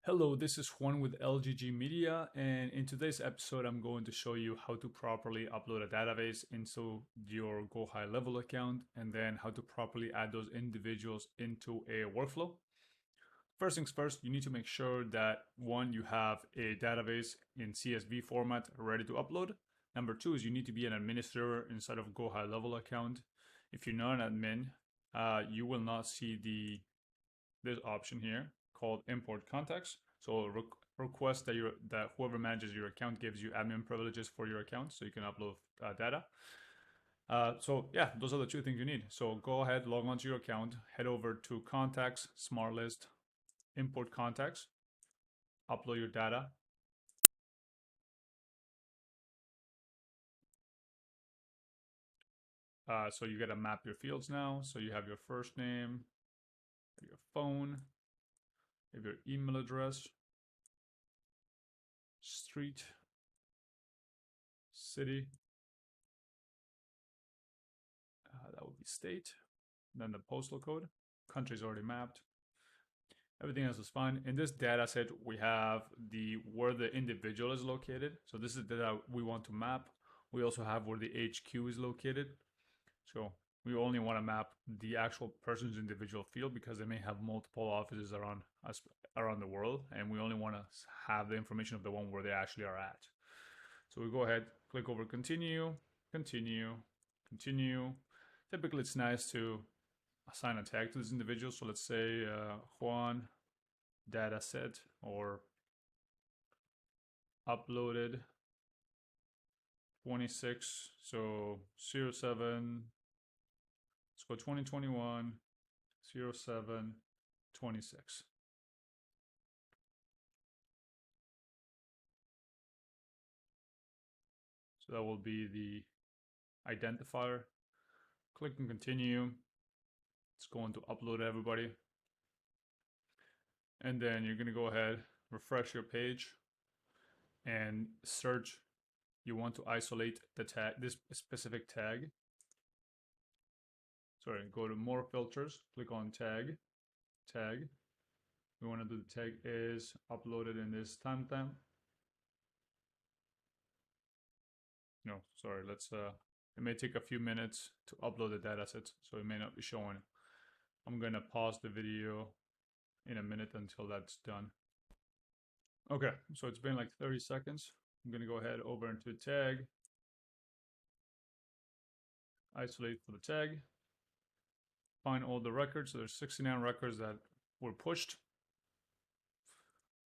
Hello, this is Juan with LGG Media, and in today's episode, I'm going to show you how to properly upload a database into your Go HighLevel account, and then how to properly add those individuals into a workflow. First things first, you need to make sure that one, you have a database in CSV format ready to upload. Number two is you need to be an administrator inside of Go HighLevel account. If you're not an admin, you will not see this option here called import contacts. So request that whoever manages your account gives you admin privileges for your account so you can upload data. So yeah, those are the two things you need. So go ahead, log onto your account, head over to contacts, smart list, import contacts, upload your data. So you gotta map your fields now. So you have your first name, your phone, you have your email address, street, city, that would be state, then the postal code. Country is already mapped. Everything else is fine. In this data set, we have where the individual is located. So this is the data we want to map. We also have where the HQ is located. So we only want to map the actual person's individual field because they may have multiple offices around the world, and we only want to have the information of the one where they actually are at. So we go ahead, click over continue, continue, continue. Typically, it's nice to assign a tag to this individual. So let's say Juan dataset or uploaded 26. So 07. Let's go 2021 07 26. So that will be the identifier. Click and continue. It's going to upload everybody. And then you're going to go ahead, refresh your page, and search. You want to isolate the tag, this specific tag. Sorry, go to more filters, click on tag. We want to do the tag is uploaded in this timestamp. No, sorry, it may take a few minutes to upload the dataset, so it may not be showing. I'm gonna pause the video in a minute until that's done. Okay, so it's been like 30 seconds. I'm gonna go ahead over into tag, isolate for the tag, find all the records. So there's 69 records that were pushed.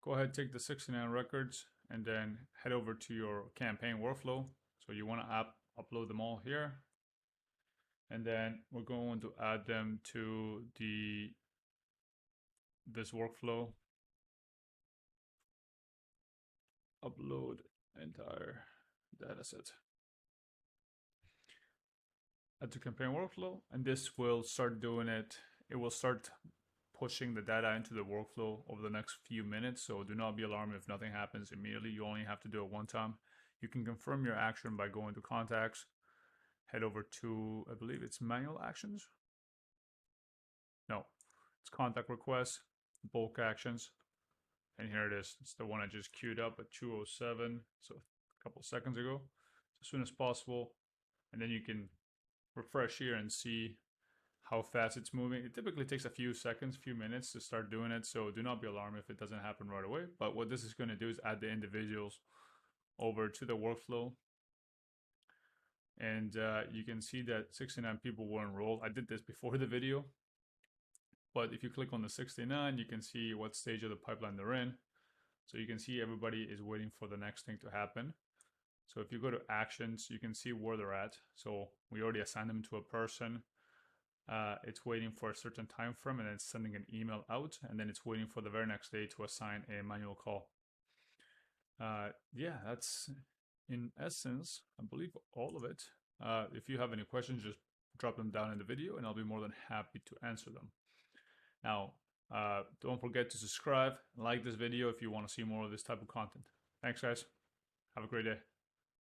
Go ahead, take the 69 records and then head over to your campaign workflow. So you want to upload them all here. And then we're going to add them to this workflow. Upload entire dataset. Add to campaign workflow, and this will start doing it. It will start pushing the data into the workflow over the next few minutes. So do not be alarmed if nothing happens immediately. You only have to do it one time. You can confirm your action by going to contacts, head over to, I believe it's manual actions. No, it's contact requests, bulk actions. And here it is. It's the one I just queued up at 2:07, so a couple seconds ago. As soon as possible. And then you can refresh here and see how fast it's moving. It typically takes a few seconds, few minutes to start doing it. So do not be alarmed if it doesn't happen right away. But what this is going to do is add the individuals over to the workflow. And you can see that 69 people were enrolled. I did this before the video. But if you click on the 69, you can see what stage of the pipeline they're in. So you can see everybody is waiting for the next thing to happen. So if you go to actions, you can see where they're at. So we already assigned them to a person. It's waiting for a certain time frame and then it's sending an email out. And then it's waiting for the very next day to assign a manual call. Yeah, that's in essence, I believe, all of it. If you have any questions, just drop them down in the video and I'll be more than happy to answer them. Now, don't forget to subscribe and like this video if you want to see more of this type of content. Thanks, guys. Have a great day.